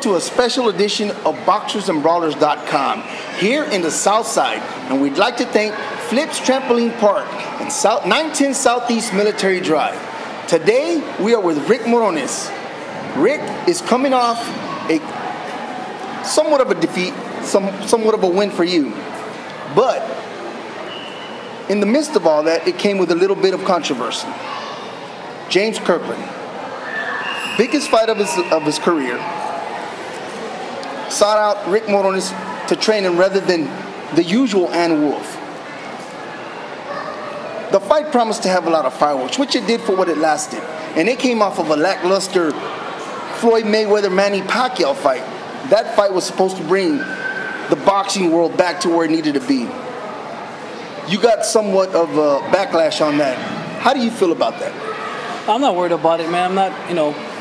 to a special edition of BoxersandBrawlers.com here in the South Side, and we'd like to thank Flips Trampoline Park and 910 Southeast Military Drive. Today, we are with Rick Morones. Rick is coming off a somewhat of a defeat, somewhat of a win for you, but in the midst of all that, it came with a little bit of controversy. James Kirkland, biggest fight of his career, sought out Rick Morones to train him rather than the usual Ann Wolfe. The fight promised to have a lot of fireworks, which it did for what it lasted. And it came off of a lackluster Floyd Mayweather-Manny Pacquiao fight. That fight was supposed to bring the boxing world back to where it needed to be. You got somewhat of a backlash on that. How do you feel about that? I'm not worried about it, man. I'm not,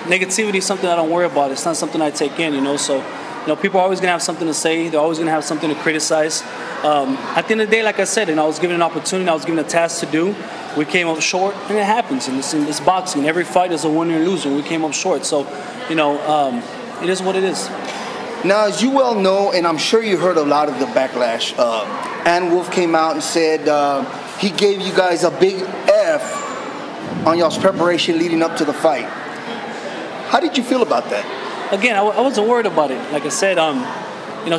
negativity is something I don't worry about. It's not something I take in, so, people are always going to have something to say. They're always going to have something to criticize. At the end of the day, like I said, I was given an opportunity, I was given a task to do. We came up short, and it happens. And it's boxing. Every fight is a winner and loser. We came up short. So, it is what it is. Now, as you well know, and I'm sure you heard a lot of the backlash, Ann Wolfe came out and said he gave you guys a big F on y'all's preparation leading up to the fight. How did you feel about that? Again, I wasn't worried about it. Like I said,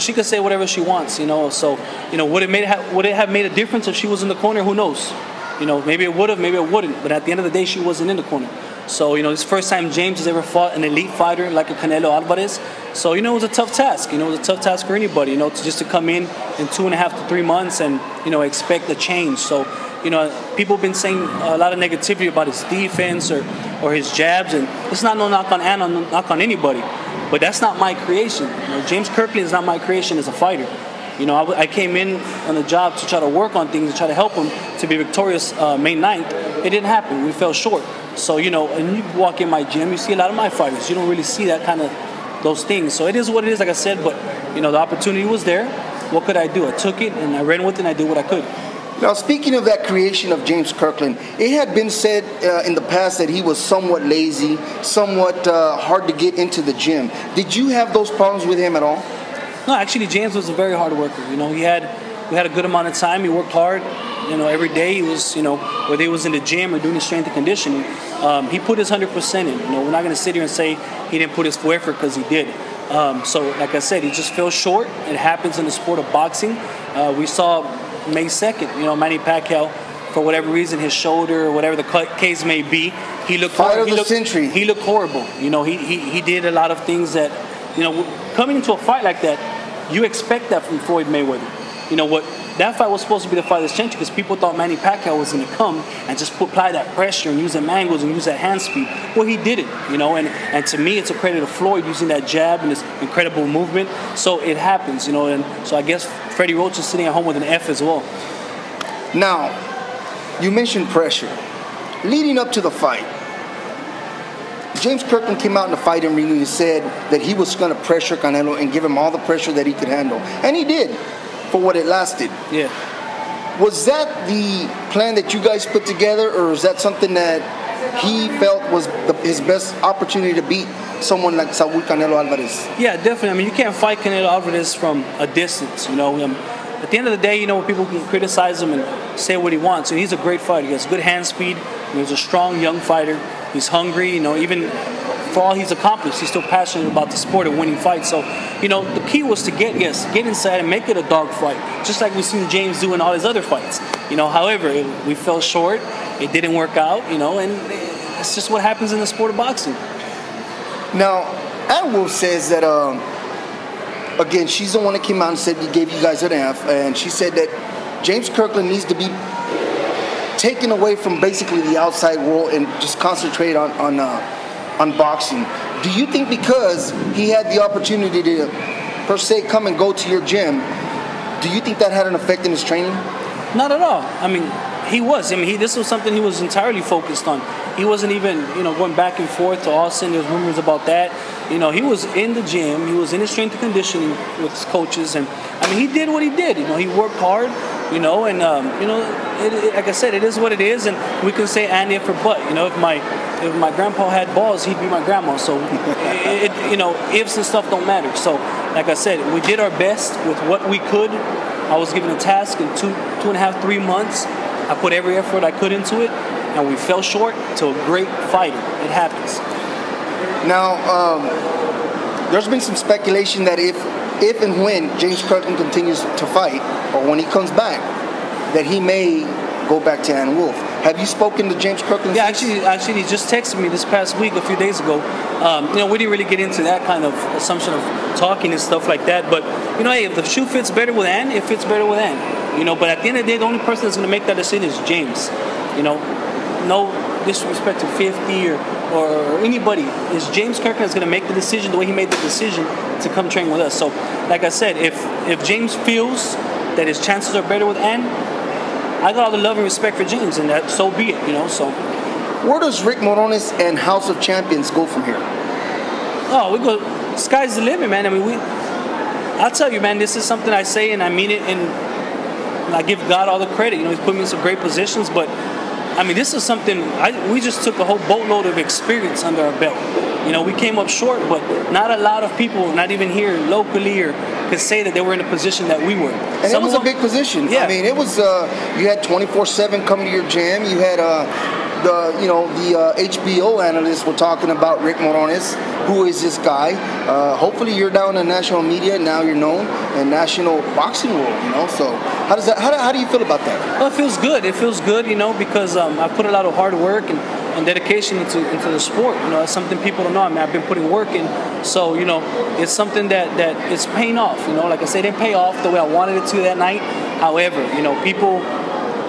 she could say whatever she wants, So, would it have made a difference if she was in the corner? Who knows? Maybe it would have, maybe it wouldn't. But at the end of the day, she wasn't in the corner. So, it's the first time James has ever fought an elite fighter like a Canelo Alvarez. So, it was a tough task. It was a tough task for anybody, to come in 2.5 to 3 months and, expect a change. So, people have been saying a lot of negativity about his defense or his jabs, and it's not no knock on Ann, knock on anybody. But that's not my creation. James Kirkland is not my creation as a fighter. I came in on the job to try to work on things and try to help him to be victorious May 9th. It didn't happen. We fell short. So, and you walk in my gym, you see a lot of my fighters. You don't really see that kind of those things. So it is what it is, like I said, but, the opportunity was there. What could I do? I took it, and I ran with it, and I did what I could. Now, speaking of that creation of James Kirkland, it had been said in the past that he was somewhat lazy, somewhat hard to get into the gym. Did you have those problems with him at all? No, actually, James was a very hard worker. We had a good amount of time. He worked hard. Every day he was, whether he was in the gym or doing his strength and conditioning, he put his 100% in. We're not going to sit here and say he didn't put his full effort, because he did. So, like I said, he just fell short. It happens in the sport of boxing. We saw May 2nd, Manny Pacquiao, for whatever reason, his shoulder or whatever the case may be, he looked century. He looked horrible. He did a lot of things that, coming into a fight like that, you expect that from Floyd Mayweather. That fight was supposed to be the fight of the century, because people thought Manny Pacquiao was going to come and just apply that pressure and use them angles and use that hand speed. Well, he did it, and to me, it's a credit to Floyd using that jab and his incredible movement. So it happens, and so I guess Freddie Roach is sitting at home with an F as well. Now, you mentioned pressure. Leading up to the fight, James Kirkland came out in the fighting ring and said that he was going to pressure Canelo and give him all the pressure that he could handle. And he did, for what it lasted. Yeah. Was that the plan that you guys put together, or is that something that he felt was his best opportunity to beat someone like Saul Canelo Alvarez? Yeah, definitely. You can't fight Canelo Alvarez from a distance, At the end of the day, people can criticize him and say what he wants. And he's a great fighter. He has good hand speed. He's a strong, young fighter. He's hungry. Even for all he's accomplished, he's still passionate about the sport of winning fights. So, the key was to get inside and make it a dog fight, just like we've seen James do in all his other fights. However, we fell short. It didn't work out, and it's just what happens in the sport of boxing. Now, Ann Wolfe says that, again, she's the one that came out and said he gave you guys an F, and she said that James Kirkland needs to be taken away from basically the outside world and just concentrate on boxing. Do you think because he had the opportunity to, per se, come and go to your gym, do you think that had an effect in his training? Not at all. He was. This was something he was entirely focused on. He wasn't even, going back and forth to Austin. There's rumors about that. He was in the gym. He was in his strength and conditioning with his coaches, and he did what he did. He worked hard. Like I said, it is what it is, and we can say and if or but. If if my grandpa had balls, he'd be my grandma. So, ifs and stuff don't matter. So, like I said, we did our best with what we could. I was given a task in 2.5, 3 months. I put every effort I could into it, and we fell short to a great fighter. It happens. Now, there's been some speculation that if and when James Kirkland continues to fight, or when he comes back, that he may go back to Ann Wolfe. Have you spoken to James Kirkland? Yeah, actually, he just texted me this past week, a few days ago. We didn't really get into that kind of assumption of talking and stuff like that. But, hey, if the shoe fits better with Ann, it fits better with Ann. But at the end of the day, the only person that's going to make that decision is James. No disrespect to 50 or anybody. Is James Kirkland is going to make the decision the way he made the decision to come train with us. So, like I said, if James feels that his chances are better with Ann, I got all the love and respect for James, and that so be it, so. Where does Rick Morones and House of Champions go from here? Oh, we go, sky's the limit, man. I mean, I'll tell you, man, this is something I say and I mean it, and I give God all the credit. He's put me in some great positions, but I mean, this is something, we just took a whole boatload of experience under our belt. We came up short, but not a lot of people, not even here locally, could say that they were in a position that we were. And it was a big position. Yeah. I mean, it was, you had 24/7 coming to your gym. You had the HBO analysts were talking about Rick Morones. Who is this guy? Hopefully you're down in national media, now you're known in national boxing world, so how do you feel about that? Well, it feels good. It feels good, because I put a lot of hard work and dedication into the sport. That's something people don't know. I mean, I've been putting work in, so it's something that it's paying off. Like I said, it didn't pay off the way I wanted it to that night. However, people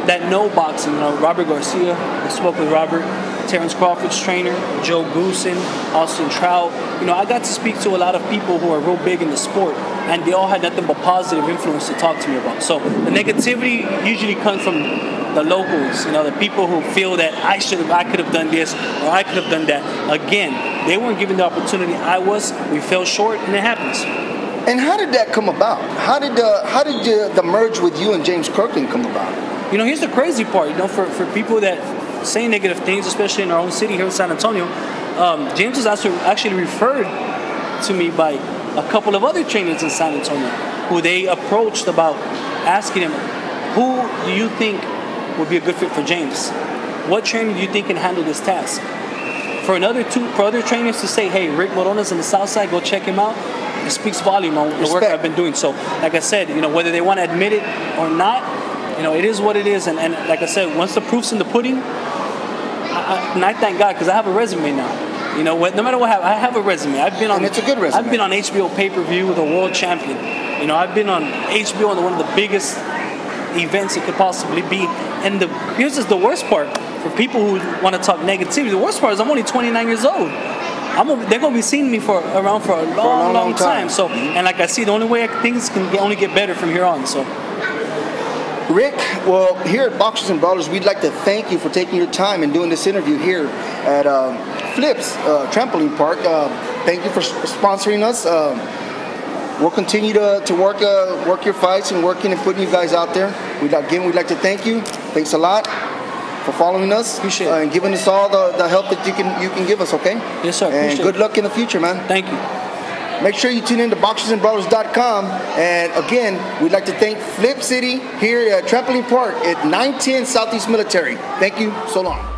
that know boxing, Robert Garcia, I spoke with Robert, Terrence Crawford's trainer, Joe Goosen, Austin Trout. I got to speak to a lot of people who are real big in the sport, and they all had nothing but positive influence to talk to me about. So the negativity usually comes from the locals, the people who feel that I could have done this or I could have done that. Again, they weren't given the opportunity. We fell short, and it happens. And how did that come about? How did the merge with you and James Kirkland come about? Here's the crazy part. For people that say negative things, especially in our own city here in San Antonio, James was actually referred to me by a couple of other trainers in San Antonio who they approached about asking him, who do you think would be a good fit for James? What trainer do you think can handle this task? For other trainers to say, hey, Rick Morones in the South Side, go check him out, it speaks volume on the work I've been doing. So, like I said, whether they want to admit it or not, it is what it is. And like I said, once the proof's in the pudding, I thank God, because I have a resume now. No matter what happens, I have a resume. And it's a good resume. I've been on HBO pay-per-view with a world champion. I've been on HBO on one of the biggest events it could possibly be. And here's just the worst part for people who want to talk negativity. The worst part is I'm only 29 years old. They're going to be seeing me around for a long time. So, and like I see, the only way things can only get better from here on. So. Rick, well, here at Boxers and Brawlers, we'd like to thank you for taking your time and doing this interview here at Flips Trampoline Park. Thank you for sponsoring us. We'll continue to work your fights and working and putting you guys out there. We'd like to thank you. Thanks a lot for following us. Appreciate it. And giving us all the help that you can give us, okay? Yes, sir. And good luck in the future, man. Thank you. Make sure you tune in to boxersandbrawlers.com. And again, we'd like to thank Flip City here at Trampoline Park at 910 Southeast Military. Thank you. So long.